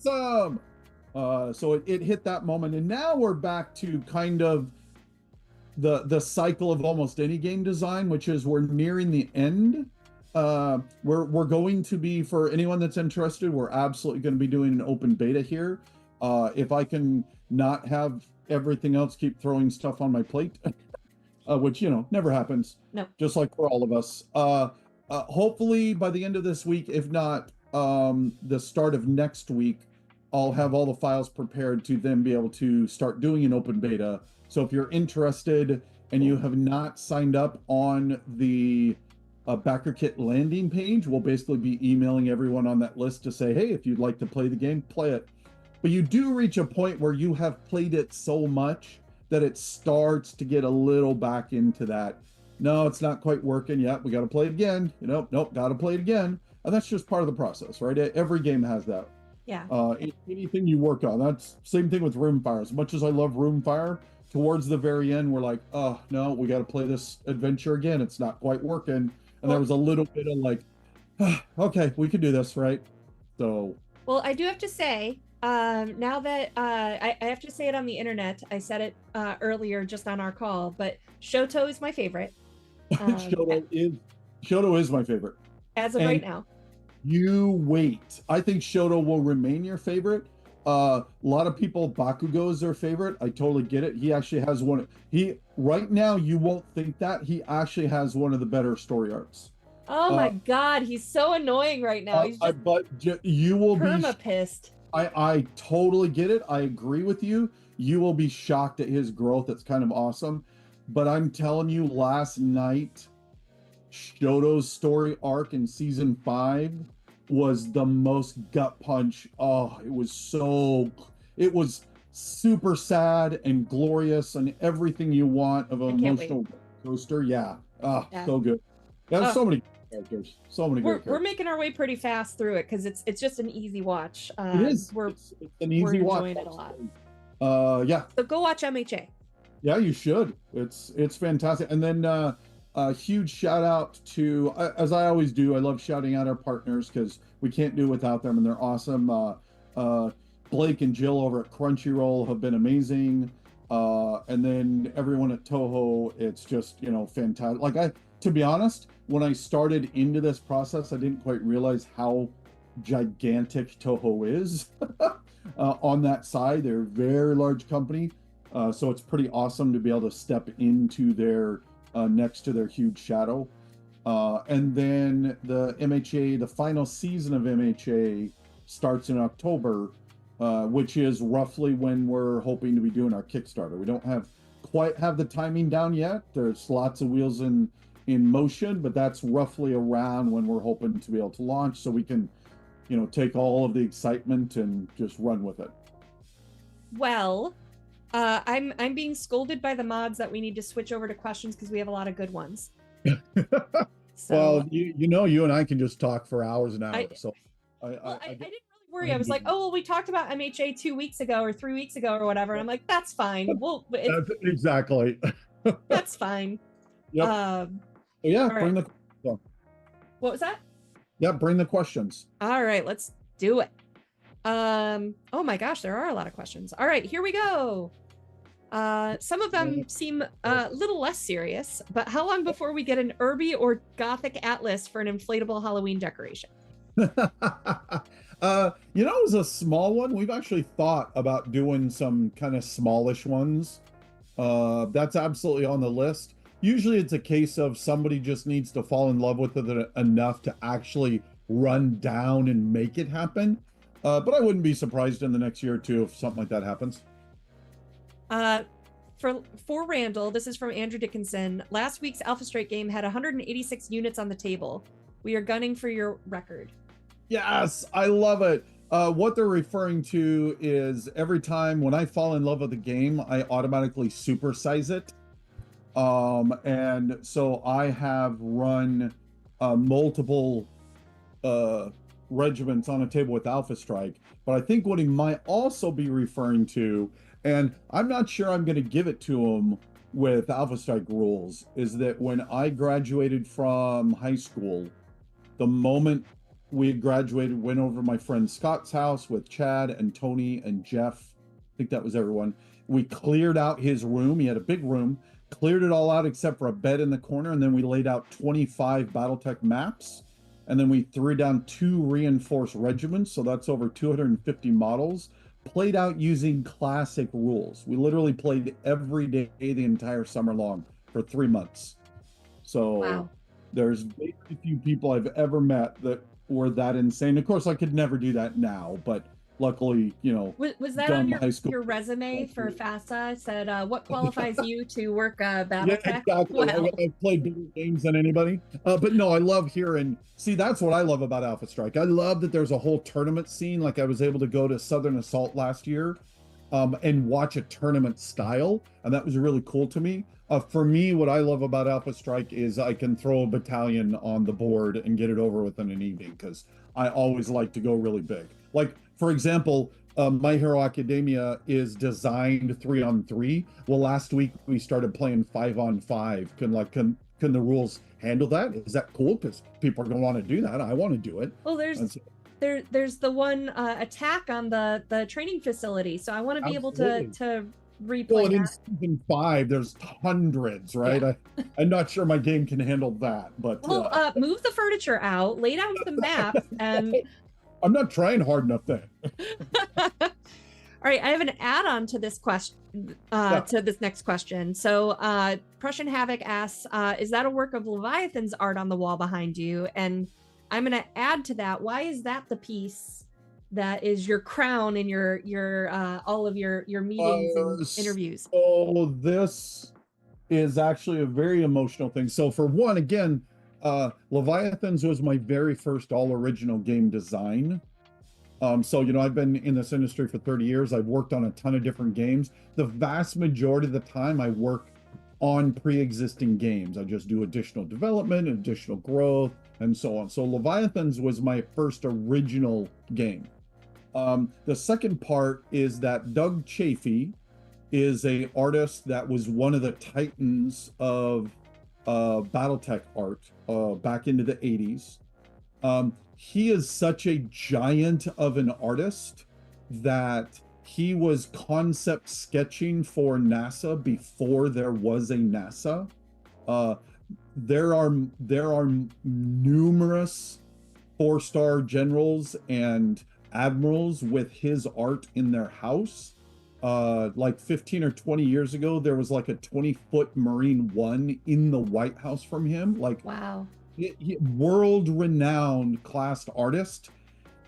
Awesome. So it hit that moment, and now we're back to kind of the cycle of almost any game design, which is we're nearing the end. We're going to be, for anyone that's interested, we're absolutely going to be doing an open beta here. If I can not have everything else keep throwing stuff on my plate, which never happens. No. Just like for all of us. Hopefully by the end of this week, if not the start of next week, I'll have all the files prepared to then be able to start doing an open beta. So if you're interested and you have not signed up on the BackerKit landing page, we'll basically be emailing everyone on that list to say, hey, if you'd like to play the game, play it. But you do reach a point where you have played it so much that it starts to get a little back into that. No, it's not quite working yet. We got to play it again. Nope, got to play it again. And that's just part of the process, right? Every game has that. Yeah. Anything you work on, that's same thing with Roomfire. As much as I love Roomfire, towards the very end, we're like, oh no, we got to play this adventure again. It's not quite working. And there was a little bit of like, okay, we can do this, right? So. Well, I do have to say, now that I have to say it on the internet. I said it earlier just on our call, but Shoto is my favorite. Shoto is my favorite. As of right now. You wait. I think Shoto will remain your favorite. A lot of people, Bakugo is their favorite. I totally get it. He actually has one. Right now, you won't think that. He actually has one of the better story arcs. Oh my God, he's so annoying right now. He's just you will be pissed. I totally get it. I agree with you. You will be shocked at his growth. It's kind of awesome. But I'm telling you, last night, Shoto's story arc in season 5 was the most gut punch. Oh, it was super sad and glorious and everything you want of an emotional coaster. Yeah. So good. There's so many characters. So many great characters. We're making our way pretty fast through it because it's just an easy watch. It is. It's an easy watch. We're enjoying it a lot. Yeah. So go watch MHA. Yeah, you should. It's fantastic. And then a huge shout out to, as I always do, I love shouting out our partners because we can't do without them, and they're awesome. Blake and Jill over at Crunchyroll have been amazing. And then everyone at Toho, it's just, fantastic. Like, to be honest, when I started into this process, I didn't quite realize how gigantic Toho is on that side. They're a very large company. So it's pretty awesome to be able to step into their next to their huge shadow. And then the MHA, the final season of MHA starts in October, which is roughly when we're hoping to be doing our Kickstarter. We don't quite have the timing down yet. There's lots of wheels in motion, but that's roughly around when we're hoping to be able to launch, so we can, take all of the excitement and just run with it. Well, I'm being scolded by the mods that we need to switch over to questions because we have a lot of good ones. So Well, you and I can just talk for hours and I, hours. So I I didn't really worry. I was like, oh, well, we talked about MHA 2 weeks ago or 3 weeks ago or whatever. And I'm like, that's fine. exactly. That's fine. Yep. Um, Yeah, all right. bring the What was that? yeah, bring the questions. All right, let's do it. Oh my gosh, there are a lot of questions. All right, here we go. Some of them seem a little less serious, but how long before we get an Irby or Gothic Atlas for an inflatable Halloween decoration? It was a small one. We've actually thought about doing some kind of smallish ones. That's absolutely on the list. Usually it's a case of somebody just needs to fall in love with it enough to actually run down and make it happen. But I wouldn't be surprised in the next year or two if something like that happens. For Randall, this is from Andrew Dickinson. Last week's Alpha Strike game had 186 units on the table. We are gunning for your record. Yes, I love it. What they're referring to is every time when I fall in love with the game, I automatically supersize it. And so I have run multiple regiments on a table with Alpha Strike. But I think what he might also be referring to, and I'm not sure I'm going to give it to him with Alpha Strike rules, is that when I graduated from high school, the moment we graduated, went over to my friend Scott's house with Chad and Tony and Jeff. I think that was everyone. We cleared out his room. He had a big room, cleared it all out except for a bed in the corner. And then we laid out 25 battletech maps. And then we threw down 2 reinforced regiments. So that's over 250 models played out using classic rules. We literally played every day the entire summer long for 3 months. So wow. There's very few people I've ever met that were that insane. Of course, I could never do that now, but luckily, was that on your resume for FASA? It said, what qualifies you to work battletech? Yeah, exactly. Well. I've played bigger games than anybody. But no, I love hearing. See, that's what I love about Alpha Strike. I love that there's a whole tournament scene. Like I was able to go to Southern Assault last year and watch a tournament style. And that was really cool to me. For me, what I love about Alpha Strike is I can throw a battalion on the board and get it over within an evening because I always like to go really big. Like, for example, My Hero Academia is designed 3-on-3. Well, last week we started playing 5-on-5. Can the rules handle that? Is that cool? Because people are going to want to do that. I want to do it. Well, there's the one attack on the training facility, so I want to be able to replay. Well, in season 5, there's hundreds, right? Yeah. I'm not sure my game can handle that, but move the furniture out, lay down some maps, and I'm not trying hard enough then. All right, I have an add-on to this question, to this next question. So Prussian Havoc asks, is that a work of Leviathan's art on the wall behind you? And I'm going to add to that, why is that the piece that is your crown in your all of your meetings and interviews? So this is actually a very emotional thing. So for one, again, Leviathans was my very first all original game design. So I've been in this industry for 30 years. I've worked on a ton of different games. The vast majority of the time I work on pre-existing games. I just do additional development, additional growth, and so on. So Leviathans was my first original game. The second part is that Doug Chafee is an artist that was one of the titans of battletech art back into the 80s. He is such a giant of an artist that he was concept sketching for NASA before there was a NASA. There are numerous 4-star generals and admirals with his art in their house. Like 15 or 20 years ago, there was like a 20-foot Marine One in the White House from him. Like, wow, world-renowned classed artist.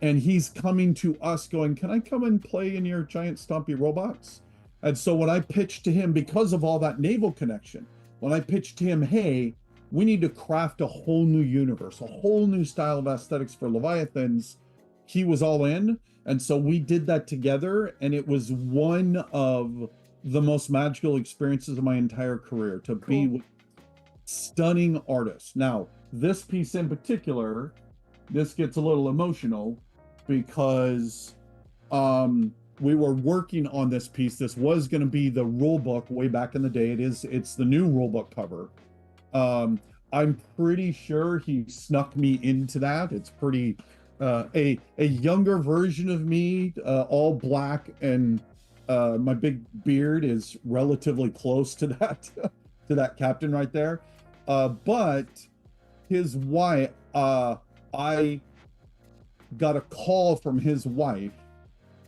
And he's coming to us going, can I come and play in your giant stompy robots? And so when I pitched to him, because of all that naval connection, when I pitched to him, hey, we need to craft a whole new universe, a whole new style of aesthetics for Leviathans, he was all in. And so we did that together. And it was one of the most magical experiences of my entire career to be with Stunning artist. Now, this piece in particular, this gets a little emotional because we were working on this piece. This was going to be the rule book way back in the day. It's the new rule book cover. I'm pretty sure he snuck me into that. It's pretty a younger version of me, all black, and my big beard is relatively close to that to that captain right there. But his wife, I got a call from his wife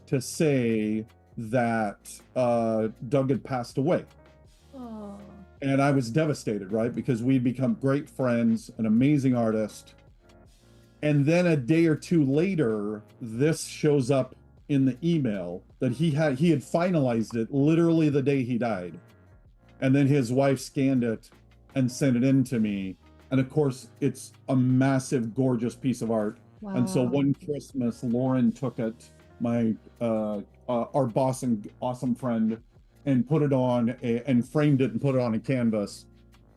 to say that Doug had passed away. Oh. And I was devastated, right? Because we'd become great friends, an amazing artist. And then a day or two later, this shows up in the email that he had finalized it literally the day he died. And then his wife scanned it and sent it in to me. And of course, it's a massive, gorgeous piece of art. Wow. And so one Christmas, Lauren took it, my our boss and awesome friend, and put it on and framed it and put it on a canvas.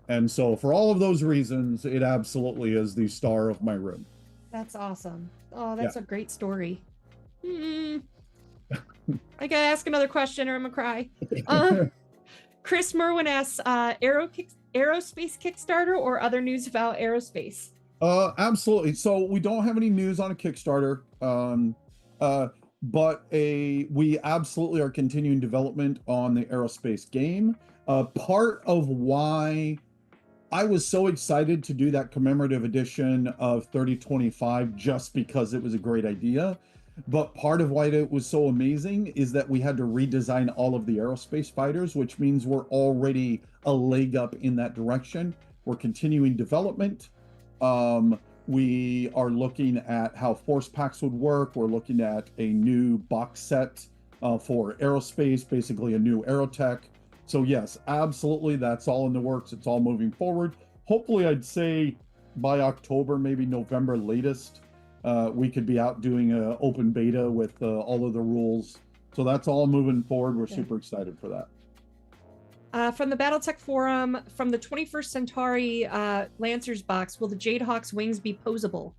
And so for all of those reasons, it absolutely is the star of my room. That's awesome. Oh, that's a great story. I gotta ask another question or I'm gonna cry. Chris Merwin asks, aerospace Kickstarter or other news about aerospace? Absolutely. So we don't have any news on a Kickstarter, but we absolutely are continuing development on the aerospace game. Part of why I was so excited to do that commemorative edition of 3025 just because it was a great idea. But part of why it was so amazing is that we had to redesign all of the aerospace fighters, which means we're already a leg up in that direction. We're continuing development. We are looking at how force packs would work. We're looking at a new box set for aerospace, basically a new aerotech. So yes, absolutely, that's all in the works. It's all moving forward. Hopefully, I'd say by October, maybe November latest, we could be out doing an open beta with all of the rules. So that's all moving forward. We're super excited for that. From the Battletech forum, from the 21st Centauri Lancers box, will the Jadehawk's wings be posable?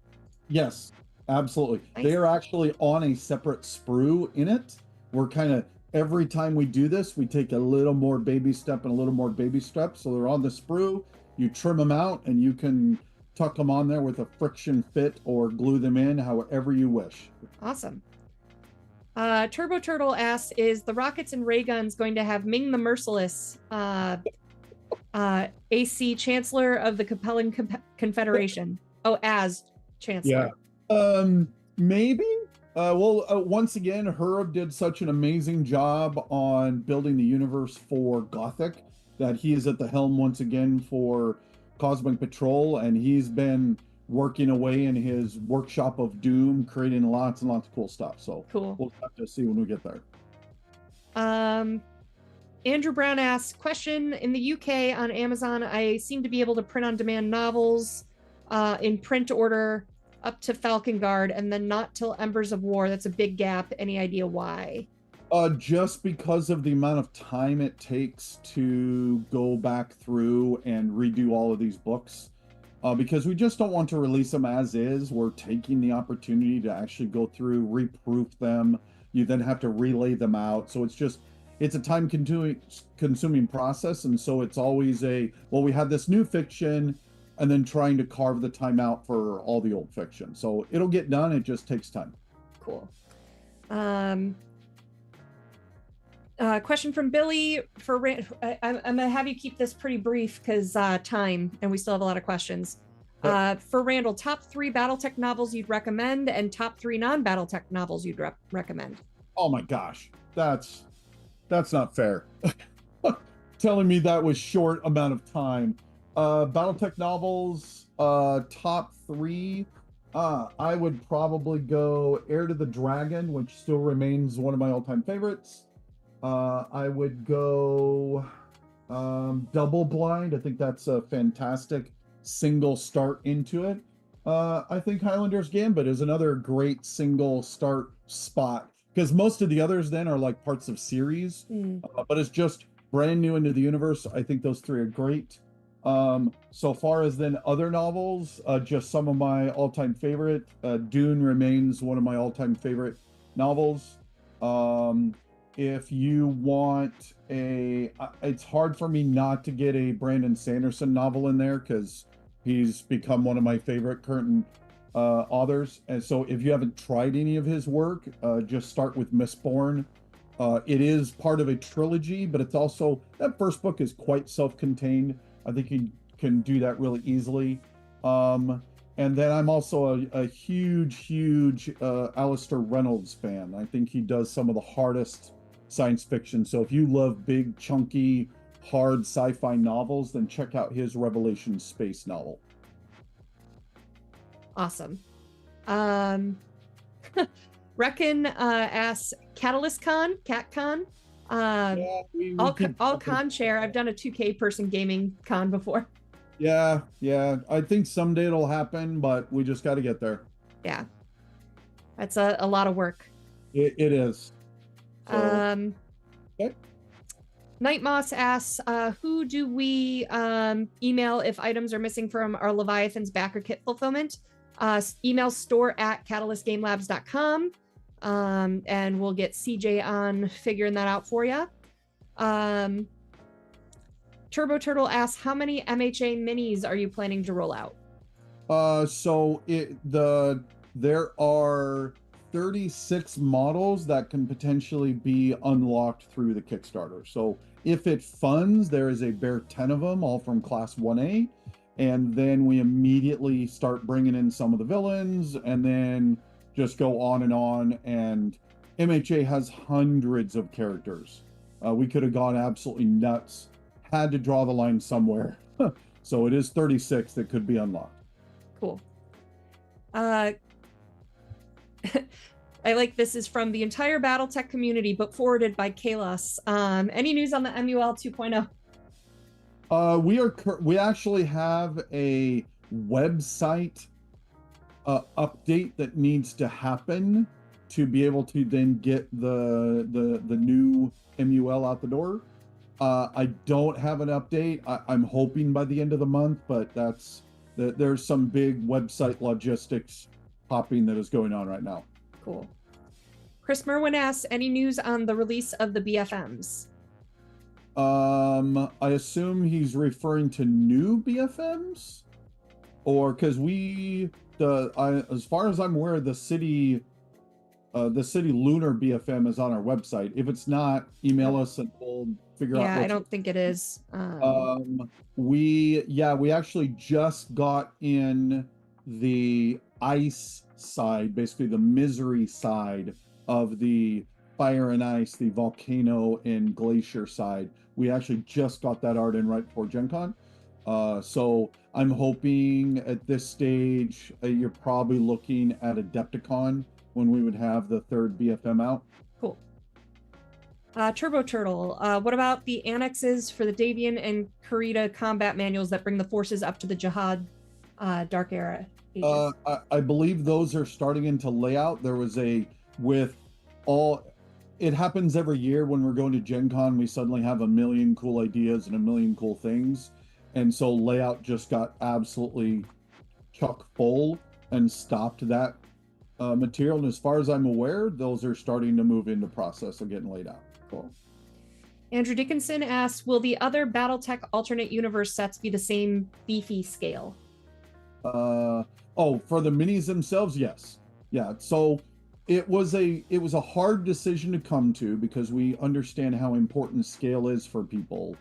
Yes, absolutely. Nice. They are actually on a separate sprue in it. We're kind of, every time we do this, we take a little more baby step and a little more baby step. So they're on the sprue, you trim them out, and you can tuck them on there with a friction fit or glue them in however you wish. Awesome. Turbo Turtle asks, is the rockets and ray guns going to have Ming the Merciless, AC Chancellor of the Compelling Confederation? Oh, as Chancellor. Yeah. Maybe. Once again, Herb did such an amazing job on building the universe for Gothic that he is at the helm once again for Cosmic Patrol, and he's been working away in his workshop of doom, creating lots and lots of cool stuff. So cool. We'll have to see when we get there. Andrew Brown asks, question, in the UK on Amazon, I seem to be able to print on demand novels in print order up to Falcon Guard and then not till Embers of War. That's a big gap. Any idea why? Just because of the amount of time it takes to go back through and redo all of these books. Because we just don't want to release them as is. We're taking the opportunity to actually go through, reproof them. You then have to relay them out. So it's a time consuming process. And so it's always we have this new fiction and then trying to carve the time out for all the old fiction. So it'll get done. It just takes time. Cool. Question from Billy for I'm gonna have you keep this pretty brief because time, and we still have a lot of questions. For Randall, top 3 Battletech novels you'd recommend and top 3 non-Battletech novels you'd recommend. Oh my gosh, that's not fair. Telling me that was short amount of time. Battletech novels, top 3. I would probably go Heir to the Dragon, which still remains one of my all-time favorites. I would go Double Blind. I think that's a fantastic single start into it. I think Highlander's Gambit is another great single start spot because most of the others then are like parts of series, but it's just brand new into the universe. I think those 3 are great. So far as then other novels, just some of my all-time favorite. Dune remains one of my all-time favorite novels. If you want it's hard for me not to get a Brandon Sanderson novel in there because he's become one of my favorite current authors. And so if you haven't tried any of his work, just start with Mistborn. It is part of a trilogy, but it's also, that first book is quite self-contained. I think you can do that really easily. And then I'm also a huge Alistair Reynolds fan. I think he does some of the hardest science fiction. So if you love big, chunky, hard sci-fi novels, then check out his Revelation space novel. Awesome. Reckon asks CatalystCon, CatCon. Yeah, I'll con chair. I've done a 2K person gaming con before. Yeah. I think someday it'll happen, but we just got to get there. Yeah. That's a lot of work. It is. So, okay. Night Moss asks, who do we email if items are missing from our Leviathan's backer kit fulfillment? Email store@catalystgamelabs.com, and we'll get CJ on figuring that out for you. Turbo Turtle asks, how many MHA minis are you planning to roll out? There are 36 models that can potentially be unlocked through the Kickstarter. So if it funds, there is a bare 10 of them, all from class 1A. And then we immediately start bringing in some of the villains and then just go on. And MHA has hundreds of characters. We could have gone absolutely nuts, had to draw the line somewhere. So it is 36 that could be unlocked. Cool. I like this is from the entire Battletech community, but forwarded by Kalos. Any news on the MUL 2.0? We actually have a website update that needs to happen to be able to then get the new MUL out the door. I don't have an update. I'm hoping by the end of the month, but there's some big website logistics popping that is going on right now. Cool. Chris Merwin asks, any news on the release of the BFMs? I assume he's referring to new BFMs, or because as far as I'm aware, the city lunar BFM is on our website. If it's not, email us and we'll figure out. Yeah, I don't think it is. We actually just got in the ice side, basically the misery side of the fire and ice, the volcano and glacier side. We actually just got that art in right before Gen Con. So I'm hoping at this stage, you're probably looking at Adepticon when we would have the third BFM out. Cool. Turbo Turtle, what about the annexes for the Davian and Kurita combat manuals that bring the forces up to the Jihad Dark Era ages? I believe those are starting into layout. There was it happens every year when we're going to Gen Con, we suddenly have a million cool ideas and a million cool things. And so layout just got absolutely chock full and stopped that material. And as far as I'm aware, those are starting to move into process of getting laid out. Cool. Andrew Dickinson asks, will the other Battletech alternate universe sets be the same beefy scale? For the minis themselves, yes. Yeah, so it was a hard decision to come to because we understand how important scale is for people.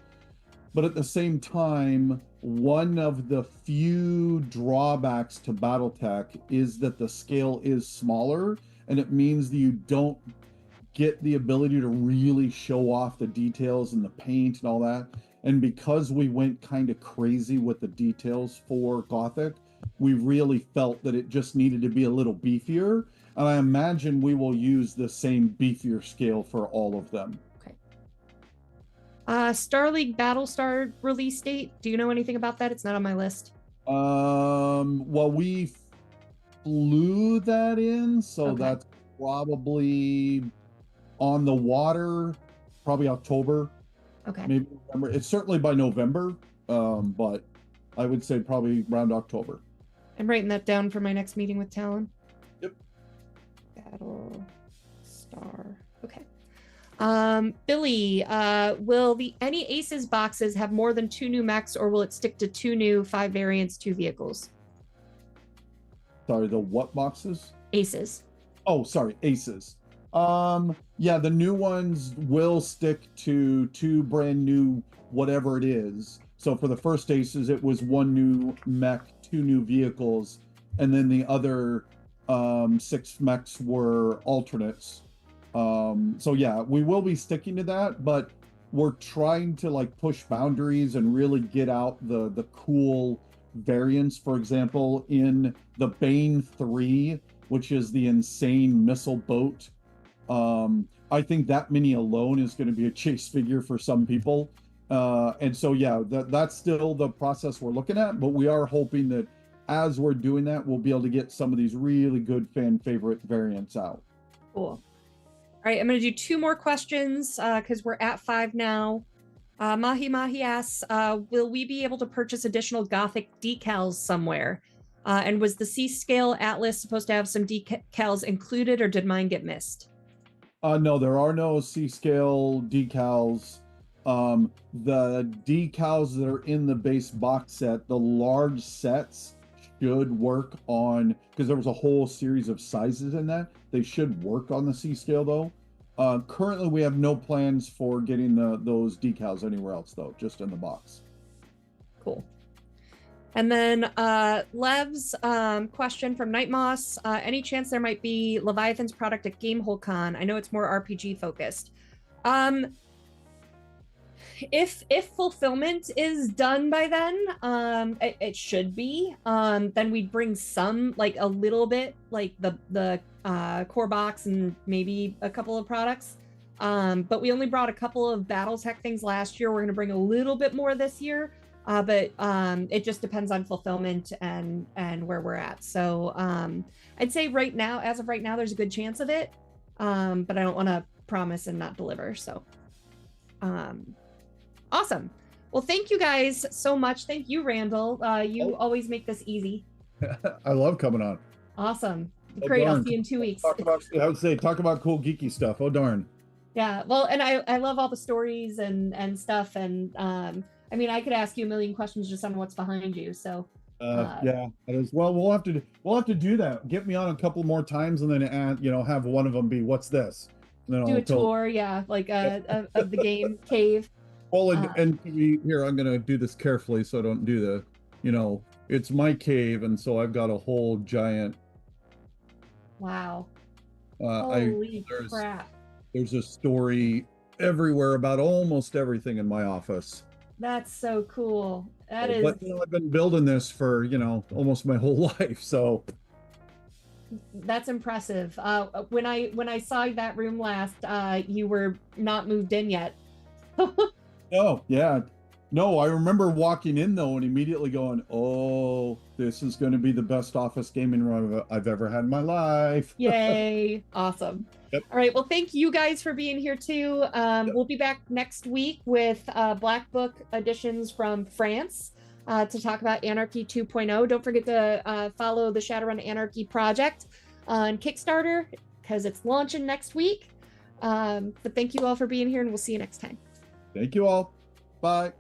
But at the same time, one of the few drawbacks to Battletech is that the scale is smaller, and it means that you don't get the ability to really show off the details and the paint and all that. And because we went kind of crazy with the details for Gothic, we really felt that it just needed to be a little beefier. And I imagine we will use the same beefier scale for all of them. Okay. Star League Battlestar release date. Do you know anything about that? It's not on my list. Well, we flew that in, so okay. That's probably on the water, probably October. Okay. Maybe November. It's certainly by November, but I would say probably around October. I'm writing that down for my next meeting with Talon. Yep. Battle Star. Okay. Billy, will any Aces boxes have more than 2 new mechs, or will it stick to 2 new, 5 variants, 2 vehicles? Sorry, the what boxes? Aces. Oh, sorry, Aces. Yeah, the new ones will stick to 2 brand new whatever it is. So for the first Aces, it was 1 new mech, 2 new vehicles, and then the other 6 mechs were alternates. So yeah, we will be sticking to that, but we're trying to like push boundaries and really get out the cool variants. For example, in the Bane 3, which is the insane missile boat, I think that mini alone is going to be a chase figure for some people. And so yeah, that's still the process we're looking at, but we are hoping that as we're doing that, we'll be able to get some of these really good fan favorite variants out. Cool. All right, I'm going to do 2 more questions because we're at 5 now. Mahi Mahi asks, will we be able to purchase additional Gothic decals somewhere? And was the C-Scale Atlas supposed to have some decals included, or did mine get missed? No, there are no C-Scale decals. The decals that are in the base box set, the large sets should work on, because there was a whole series of sizes in that. They should work on the C-Scale though. Currently we have no plans for getting those decals anywhere else though, just in the box. Cool. And then Lev's question from Night Moss, any chance there might be Leviathan's product at Gamehole Con? I know it's more RPG focused. If fulfillment is done by then, it should be. Then we'd bring some, like a little bit, like the core box and maybe a couple of products. But we only brought a couple of battletech things last year. We're going to bring a little bit more this year. But it just depends on fulfillment and where we're at. So I'd say right now, as of right now, there's a good chance of it. But I don't want to promise and not deliver. So awesome. Well, thank you guys so much. Thank you, Randall. You always make this easy. I love coming on. awesome. Great. I'll see you in 2 weeks. I would say talk about cool geeky stuff. Oh darn. Yeah. Well, and I love all the stories and stuff. And I mean, I could ask you a million questions just on what's behind you. So yeah, it is. Well, we'll have to do that. Get me on a couple more times, and then have one of them be what's this. And then do a tour, yeah, like of the game cave. Well, and here I'm gonna do this carefully so I don't do the, it's my cave, and so I've got a whole giant. Wow. Holy crap. There's a story everywhere about almost everything in my office. That's so cool. That is. But I've been building this for almost my whole life, so. That's impressive. When I saw that room last, you were not moved in yet. Oh yeah, no. I remember walking in though and immediately going, "Oh, this is going to be the best office gaming room I've ever had in my life." Yay! Awesome. Yep. All right. Well, thank you guys for being here too. We'll be back next week with Black Book editions from France to talk about Anarchy 2.0. Don't forget to follow the Shadowrun Anarchy project on Kickstarter because it's launching next week. But thank you all for being here, and we'll see you next time. Thank you all. Bye.